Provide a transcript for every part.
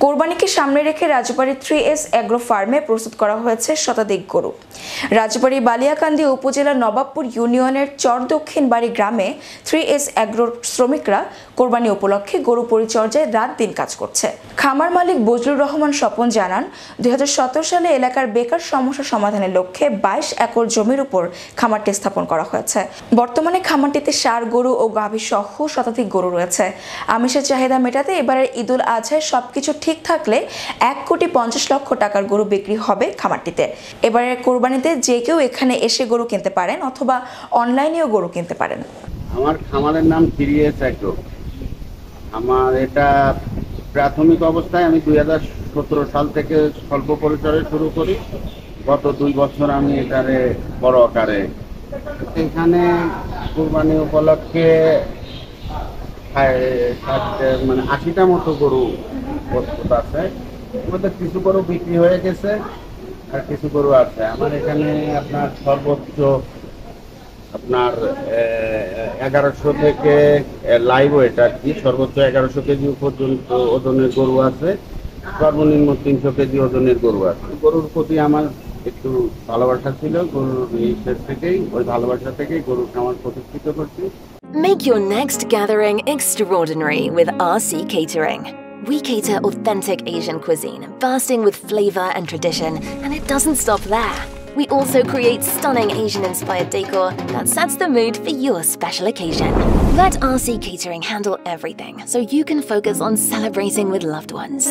কোরবানিকে সামনে রেখে রাজবাড়ীর 3S agro ফার্মে প্রস্তুত করা হয়েছে শতাধিক গরু। রাজবাড়ী বালিয়াকান্দি উপজেলার নবাবপুর ইউনিয়নের চর দক্ষিণ বাড়ি গ্রামে 3S এগ্রোর শ্রমিকরা কোরবানি উপলক্ষে গরু পরিচর্যায় রাত দিন কাজ করছে। খামার মালিক বজলুর রহমান স্বপন জানান, 2017 সালে এলাকার বেকার সমস্যা সমাধানের লক্ষ্যে 22 একর জমির উপর খামারটি স্থাপন করা হয়েছে। বর্তমানে খামারটিতে ষাঁড় গরু ও গাভী সহ শতাধিক গরু রয়েছে। আমিষের চাহিদা মেটাতে এবারের ঈদুল আজহায় সবকিছু ঠিক থাকলে 1,50,00,000 টাকার গরু বিক্রি হবে খামারটিতে। এবারের কোরবানিতে যে কেউ এখানে এসে গরু কিনতে পারেন অথবা অনলাইনেও গরু কিনতে পারেন। আমার খামারের নাম 3S এগ্রো। আমার এটা প্রাথমিক অবস্থায় আমি 2017 সাল থেকে স্বল্প পরিসরে শুরু করি। গত 2 বছর আমি এটারে বড় আকারে এখানে কোরবানি উপলক্ষে 80টা মতো গরু প্রস্তুত আছে। আমাদের কিছু গরু বিক্রি হয়ে গেছে আর কিছু গরু আছে। আমার এখানে আপনার সর্বোচ্চ 1100 থেকে লাইভ ওয়েট আর কি, সর্বোচ্চ 1100 কেজি পর্যন্ত ওজনের গরু আছে, সর্বনিম্ন 300 কেজি ওজনের গরু আছে। গরুর প্রতি আমার একটু ভালোবাসা ছিল, গরুর ওই ভালোবাসা থেকেই গরুর খামার প্রতিষ্ঠিত করছি। Make your next gathering extraordinary with RC Catering. We cater authentic Asian cuisine, bursting with flavor and tradition, and it doesn't stop there. We also create stunning Asian-inspired decor that sets the mood for your special occasion. Let RC Catering handle everything so you can focus on celebrating with loved ones.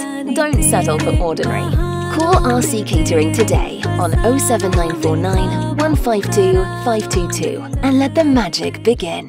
Don't settle for ordinary. Call RC Catering today on 07949 152 522 and let the magic begin.